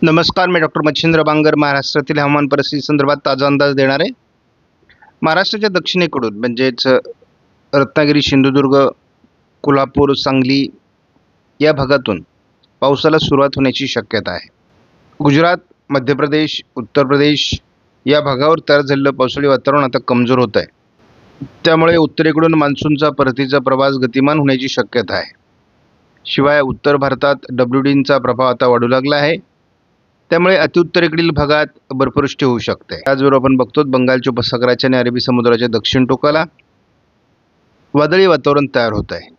नमस्कार, मी डॉक्टर मच्छिंद्र बांगर महाराष्ट्रातील हवामान परिस्थिती संदर्भात ताजा अंदाज देणार आहे। महाराष्ट्राच्या दक्षिणेकडून म्हणजेच रत्नागिरी, सिंधुदुर्ग, कोल्हापूर, सांगली या भागातून पावसाला सुरुवात होण्याची शक्यता आहे। गुजरात, मध्य प्रदेश, उत्तर प्रदेश या भागावर तयार झालेलं पावसाळी वातावरण आता कमजोर होत आहे। त्यामुळे उत्तरेकडून मान्सूनचा परतीचा प्रवास गतिमान होण्याची शक्यता आहे। शिवाय उत्तर भारतात WDचा प्रभाव आता वाढू लागला आहे। त्यामुळे अतिउत्तरेकडील भागात बर्फवृष्टी होऊ शकते। त्याचबरोबर आपण बघतो बंगालच्या उपसागराच्या आणि अरबी समुद्राच्या दक्षिण टोकाला वादळी वातावरण तयार होत आहे।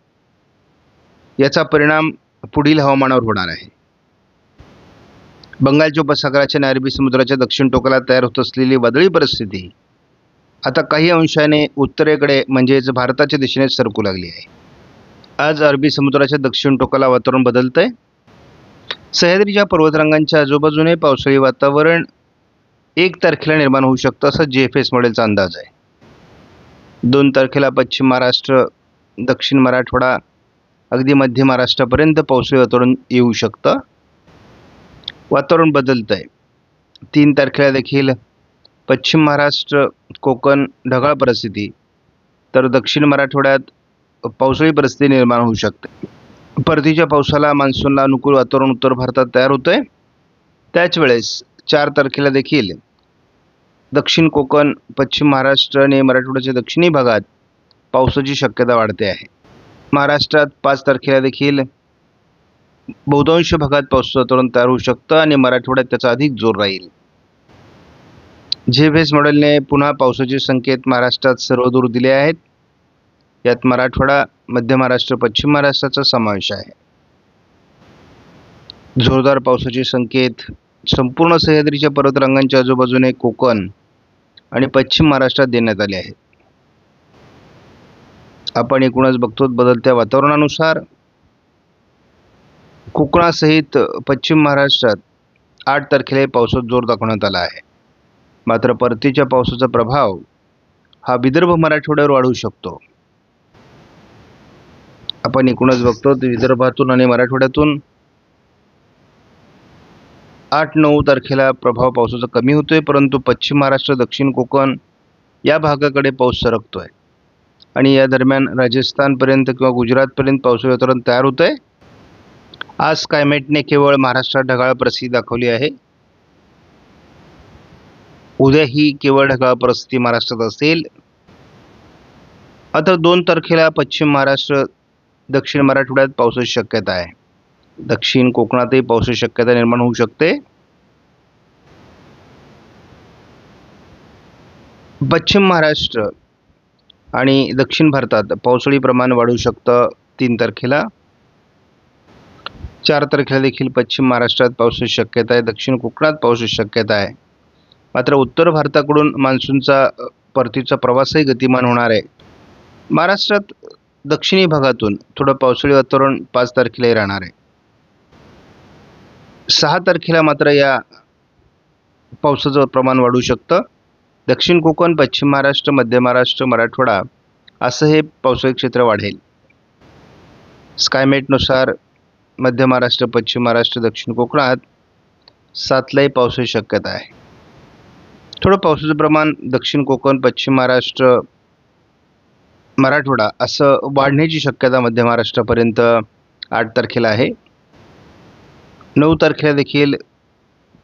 याचा परिणाम पुढील हवामानावर होणार आहे। बंगालच्या उपसागराच्या आणि अरबी समुद्राच्या दक्षिण टोकाला तयार होत असलेली वादळी परिस्थिती आता काही अंशाने उत्तरेकडे म्हणजेच भारताच्या दिशेने सरकू लागली आहे। आज अरबी समुद्राच्या दक्षिण टोकाला वातावरण बदलतंय। सह्याद्रीच्या पर्वतरांगांच्या आजूबाजूने पावसाळी वातावरण 1 तारखेला निर्माण होऊ शकतं असा GFS मॉडेलचा अंदाज आहे। 2 तारखेला पश्चिम महाराष्ट्र, दक्षिण मराठवाडा, अगदी मध्य महाराष्ट्रापर्यंत पावसाळी वातावरण येऊ शकतं। वातावरण बदलतंय। 3 तारखेला देखील पश्चिम महाराष्ट्र, कोकण ढगाळ परिस्थिती, तर दक्षिण मराठवाड्यात पावसाळी परिस्थिती निर्माण होऊ शकते। परतीच्या पावसाला मान्सूनला अनुकूल वातावरण उत्तर भारतात तयार होतंय। त्याच वेळेस 4 तारखेला देखील दक्षिण कोकण, पश्चिम महाराष्ट्र आणि मराठवाड्याच्या दक्षिणी भागात पावसाची शक्यता वाढते आहे। महाराष्ट्रात 5 तारखेला देखील बहुतांश भागात पावसाचं वातावरण तयार होऊ शकतं आणि मराठवाड्यात त्याचा अधिक जोर राहील। GFS मॉडेलने पुन्हा पावसाचे संकेत महाराष्ट्रात सर्वदूर दिले आहेत। यात मराठवाडा, मध्य महाराष्ट्र, पश्चिम महाराष्ट्राचा समावेश आहे। जोरदार पावसाचे संकेत संपूर्ण सह्याद्रीच्या पर्वतरांगांच्या आजूबाजूने कोकण आणि पश्चिम महाराष्ट्रात देण्यात आले आहेत। आपण एकूणच बघतो बदलत्या वातावरणानुसार कोकणासहित पश्चिम महाराष्ट्रात 8 तारखेला पावसाचा जोर दाखवण्यात आला आहे। मात्र परतीच्या पावसाचा प्रभाव हा विदर्भ मराठवाड्यावर वाढू शकतो। आपण एकूणच बघतो विदर्भातून आणि मराठवाड्यातून 8-9 तारखेला प्रभाव पावसाचा कमी होतोय, परंतु पश्चिम महाराष्ट्र, दक्षिण कोकण या भागाकडे पाऊस सरकतोय आणि या दरम्यान राजस्थानपर्यंत किंवा गुजरातपर्यंत पावसाळी वातावरण तयार होतंय। आज स्कायमेटने केवळ महाराष्ट्रात ढगाळ परिस्थिती दाखवली आहे। उद्या ही केवळ ढगाळ परिस्थिती महाराष्ट्रात असेल। आता 2 तारखेला पश्चिम महाराष्ट्र, दक्षिण मराठवाड्यात पावसाची शक्यता आहे। दक्षिण कोकणातही पावसाची शक्यता निर्माण होऊ शकते। पश्चिम महाराष्ट्र आणि दक्षिण भारतात पावसाळी प्रमाण वाढू शकतं 3 तारखेला। 4 तारखेला देखील पश्चिम महाराष्ट्रात पावसाची शक्यता आहे, दक्षिण कोकणात पावसाची शक्यता आहे। मात्र उत्तर भारताकडून मान्सूनचा परतीचा प्रवासही गतिमान होणार आहे। महाराष्ट्रात दक्षिणी भागातून थोडं पावसाळी वातावरण 5 तारखेलाही राहणार आहे। 6 तारखेला मात्र या पावसाचं प्रमाण वाढू शकतं। दक्षिण कोकण, पश्चिम महाराष्ट्र, मध्य महाराष्ट्र, मराठवाडा असं हे पावसाळी क्षेत्र वाढेल। स्कायमेटनुसार मध्य महाराष्ट्र, पश्चिम महाराष्ट्र, दक्षिण कोकणात 7लाही पावसाची शक्यता आहे। थोडं पावसाचं प्रमाण दक्षिण कोकण, पश्चिम महाराष्ट्र, मराठवाडा असं वाढण्याची शक्यता मध्य महाराष्ट्रापर्यंत 8 तारखेला आहे। 9 तारखेला देखील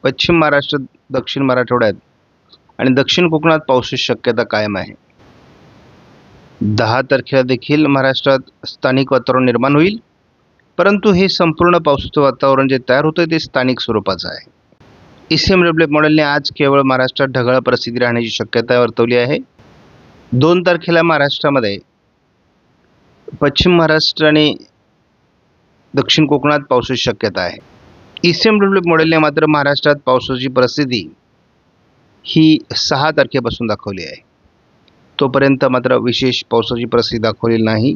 पश्चिम महाराष्ट्र, दक्षिण मराठवाड्यात आणि दक्षिण कोकणात पावसाची शक्यता कायम आहे। 10 तारखेला देखील महाराष्ट्रात स्थानिक वातावरण निर्माण होईल, परंतु हे संपूर्ण पावसाचं वातावरण जे तयार होतं ते स्थानिक स्वरूपाचं आहे। ECMWF मॉडेलने आज केवळ महाराष्ट्रात ढगाळ परिस्थिती राहण्याची शक्यता वर्तवली आहे। 2 तारखेला महाराष्ट्रामध्ये पश्चिम महाराष्ट्र आणि दक्षिण कोकणात पावसाची शक्यता आहे। ECMWF मॉडेलने मात्र महाराष्ट्रात पावसाची परिस्थिती ही 6 तारखेपासून दाखवली आहे। तोपर्यंत मात्र विशेष पावसाची परिस्थिती दाखवलेली नाही।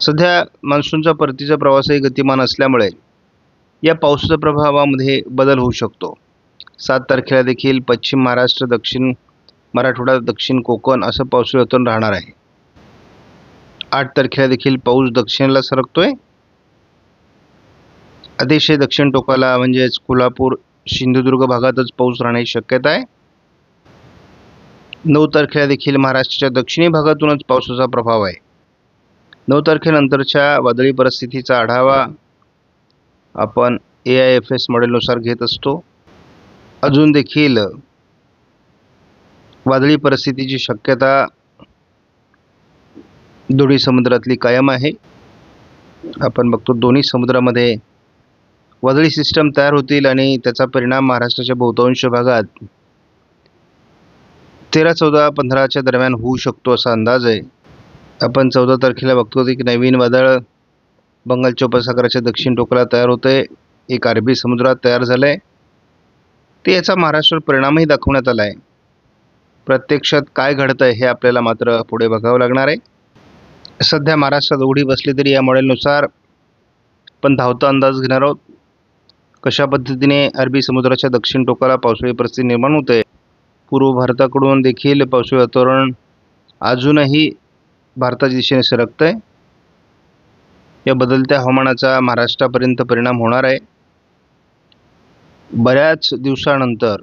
सध्या मान्सूनचा परतीचा प्रवासही गतिमान असल्यामुळे या पावसाच्या प्रभावामध्ये बदल होऊ शकतो। 7 तारखेला देखील पश्चिम महाराष्ट्र, दक्षिण मराठवाडा, दक्षिण कोकण असं पावसाळी वातावरण राहणार आहे। 8 तारखेला देखील पाऊस दक्षिणेला सरकतोय अतिशय दक्षिण टोकाला म्हणजेच कोल्हापूर सिंधुदुर्ग भागातच पाऊस राहण्याची शक्यता आहे. 9 तारखेला देखील महाराष्ट्राच्या दक्षिणी भागातूनच पावसाचा प्रभाव आहे. 9 तारखेनंतरच्या वादळी परिस्थितीचा आढावा आपण AIFS मॉडेलनुसार घेत असतो. अजून देखील वादळी परिस्थितीची शक्यता दोन्ही समुद्रातली कायम आहे. आपण बघतो दोन्ही समुद्रामध्ये वादळी सिस्टम तयार होतील आणि त्याचा परिणाम महाराष्ट्राच्या बहुतांश भागात 13, 14, 15च्या दरम्यान होऊ शकतो असा अंदाज आहे. आपण 14 तारखेला बघतो की नवीन वादळ बंगालच्या उपसागराच्या दक्षिण टोकाला तयार होते. एक अरबी समुद्रात तयार झालं आहे. ते याचा महाराष्ट्रावर परिणामही दाखवण्यात आला आहे. प्रत्यक्षात काय घडतं आहे हे आपल्याला मात्र पुढे बघावं लागणार आहे. सध्या महाराष्ट्रात उघडी बसली तरी या मॉडेलनुसार पण धावता अंदाज घेणार आहोत. कशा पद्धतीने अरबी समुद्राच्या दक्षिण टोकाला पावसाळी परिस्थिती निर्माण होते. पूर्व भारताकडून देखील पावसाळी वातावरण अजूनही भारताच्या दिशेने सरकतं आहे. या बदलत्या हवामानाचा महाराष्ट्रापर्यंत परिणाम होणार आहे. बऱ्याच दिवसानंतर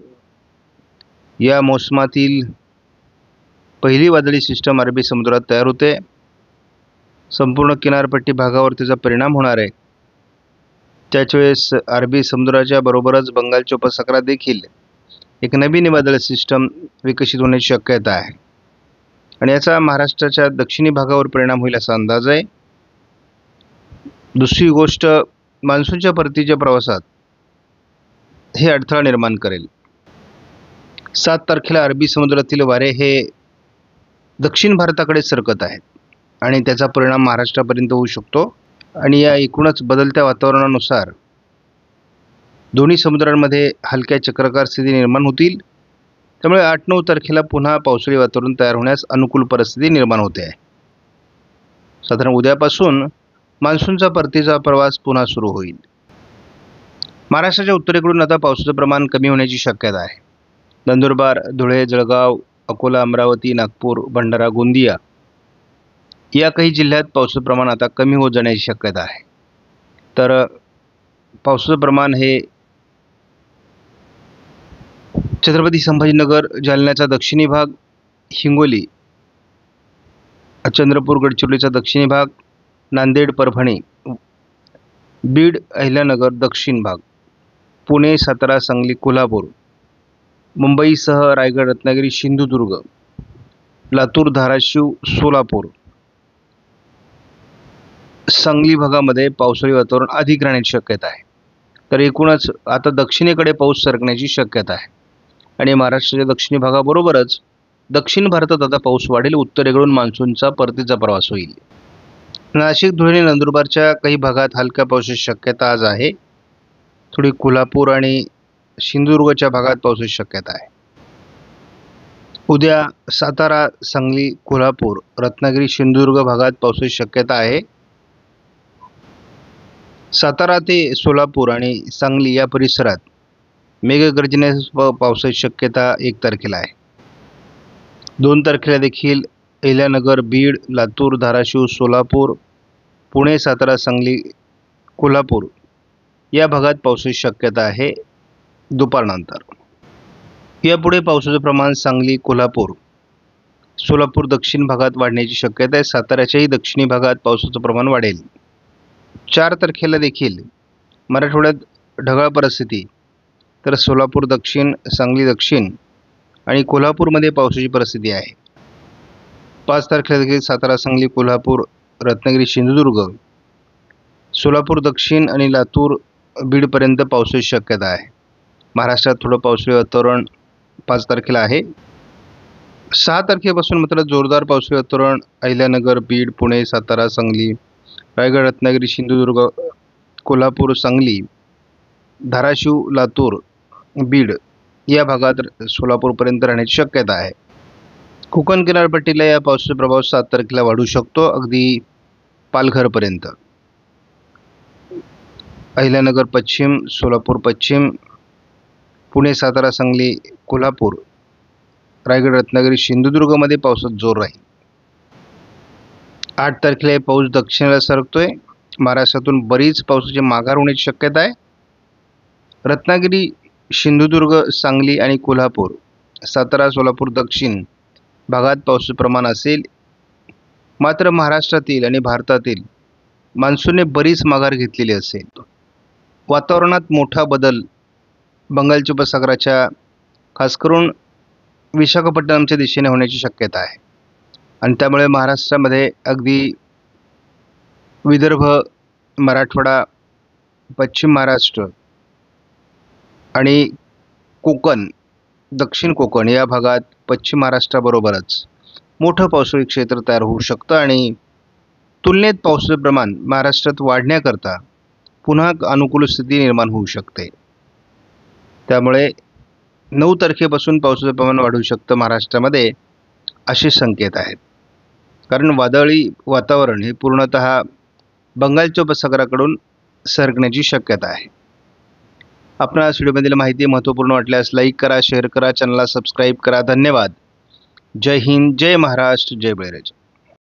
या मोसमातील पहिली वादळी सिस्टम अरबी समुद्रात तयार होते. संपूर्ण किनारपट्टी भागावर त्याचा परिणाम होणार आहे. त्याच वेळेस अरबी समुद्राच्या बरोबरच बंगालच्या उपसागरात देखील एक नवीन वादळ सिस्टम विकसित होण्याची शक्यता आहे आणि याचा महाराष्ट्राच्या दक्षिणी भागावर परिणाम होईल असा अंदाज आहे. दुसरी गोष्ट, मान्सूनच्या परतीच्या प्रवासात हे अडथळा निर्माण करेल. 7 तारखेला अरबी समुद्रातील वारे हे दक्षिण भारताकडे सरकत आहेत आणि त्याचा परिणाम महाराष्ट्रापर्यंत होऊ शकतो आणि या एकूणच बदलत्या वातावरणानुसार दोन्ही समुद्रांमध्ये हलक्या चक्राकार स्थिती निर्माण होतील. त्यामुळे 8-9 तारखेला पुन्हा पावसाळी वातावरण तयार होण्यास अनुकूल परिस्थिती निर्माण होते आहे. साधारण उद्यापासून मान्सूनचा परतीचा प्रवास पुन्हा सुरू होईल. महाराष्ट्राच्या उत्तरेकडून आता पावसाचं प्रमाण कमी होण्याची शक्यता आहे. नंदुरबार, धुळे, जळगाव, अकोला, अमरावती, नागपूर, भंडारा, गोंदिया या काही जिल्ह्यात पावसाचं प्रमाण आता कमी होत जाण्याची शक्यता आहे. तर पावसाचं प्रमाण हे छत्रपती संभाजीनगर, जालन्याचा दक्षिणी भाग, हिंगोली, चंद्रपूर, गडचिरोलीचा दक्षिणी भाग, नांदेड, परभणी, बीड, अहिल्यानगर दक्षिण भाग, पुणे, सातारा, सांगली, कोल्हापूर, मुंबईसह रायगड, रत्नागिरी, सिंधुदुर्ग, लातूर, धाराशिव, सोलापूर, सांगली भागामध्ये पावसाळी वातावरण अधिक राहण्याची शक्यता आहे. तर एकूणच आता दक्षिणेकडे पाऊस सरकण्याची शक्यता आहे आणि महाराष्ट्राच्या दक्षिणी भागाबरोबरच दक्षिण भारतात आता पाऊस वाढेल. उत्तरेकडून मान्सूनचा परतीचा प्रवास होईल. नाशिक, धुळे, नंदुरबारच्या काही भागात हलक्या पावसाची शक्यता आज आहे. थोडी कोल्हापूर आणि सिंधुदुर्गच्या भागात पावसाची शक्यता आहे. उद्या सातारा, सांगली, कोल्हापूर, रत्नागिरी, सिंधुदुर्ग भागात पावसाची शक्यता आहे. सातारा ते सोलापूर आणि सांगली या परिसरात मेघगर्जनेसह पावसाची शक्यता 1 तारखेला आहे. 2 तारखेला देखील अहिल्यानगर, बीड, लातूर, धाराशिव, सोलापूर, पुणे, सातारा, सांगली, कोल्हापूर या भागात पावसाची शक्यता आहे दुपारनंतर. यापुढे पावसाचं प्रमाण सांगली, कोल्हापूर, सोलापूर दक्षिण भागात वाढण्याची शक्यता आहे. साताऱ्याच्याही दक्षिणी भागात पावसाचं प्रमाण वाढेल. 4 तारखेला देखील मराठवाड्यात ढगाळ परिस्थिती, तर सोलापूर दक्षिण, सांगली दक्षिण आणि कोल्हापूरमध्ये पावसाची परिस्थिती आहे. 5 तारखेला देखील सातारा, सांगली, कोल्हापूर, रत्नागिरी, सिंधुदुर्ग, सोलापूर दक्षिण आणि लातूर, बीडपर्यंत पावसाची शक्यता आहे. महाराष्ट्रात थोडं पावसाळी वातावरण 5 तारखेला आहे. 6 तारखेपासून मात्र जोरदार पावसाळी वातावरण अहिल्यानगर, बीड, पुणे, सातारा, सांगली, रायगड, रत्नागिरी, सिंधुदुर्ग, कोल्हापूर, सांगली, धाराशिव, लातूर, बीड या भागात सोलापूरपर्यंत राहण्याची शक्यता आहे. कोकण किनारपट्टीला या पावसाचा प्रभाव 7 तारखेला वाढू शकतो, अगदी पालघरपर्यंत. अहिल्यानगर पश्चिम, सोलापूर पश्चिम, पुणे, सातारा, सांगली, कोल्हापूर, रायगड, रत्नागिरी, सिंधुदुर्गमध्ये पावसाचा जोर राहील. 8 तारखेला पाऊस दक्षिणेला सरकतोय महाराष्ट्रातून बरीच पावसाची माघार होण्याची शक्यता आहे. रत्नागिरी, सिंधुदुर्ग, सांगली आणि कोल्हापूर, सातारा, सोलापूर दक्षिण भागात पावसाचे प्रमाण असेल. मात्र महाराष्ट्रातील आणि भारतातील मान्सूनने बरीच माघार घेतलेली असेल. वातावरणात मोठा बदल बंगालच्या उपसागराच्या खास करून विशाखापट्टणमच्या दिशेने होण्याची शक्यता आहे आणि त्यामुळे महाराष्ट्रामध्ये अगदी विदर्भ, मराठवाडा, पश्चिम महाराष्ट्र आणि कोकण, दक्षिण कोकण या भागात पश्चिम महाराष्ट्राबरोबरच मोठं पावसाळी क्षेत्र तयार होऊ शकतं आणि तुलनेत पावसाचं प्रमाण महाराष्ट्रात वाढण्याकरता पुन्हा अनुकूल स्थिती निर्माण होऊ शकते. त्यामुळे 9 तारखेपासून पावसाचं प्रमाण वाढू शकतं महाराष्ट्रामध्ये, असे संकेत आहेत. कारण वादळी वातावरण हे पूर्णतः बंगालच्या उपसागराकडून सरकण्याची शक्यता आहे. आपणास व्हिडिओमधील माहिती महत्त्वपूर्ण वाटल्यास लाईक करा, शेअर करा, चॅनलला सबस्क्राईब करा. धन्यवाद. जय हिंद, जय महाराष्ट्र, जय बळीराजा.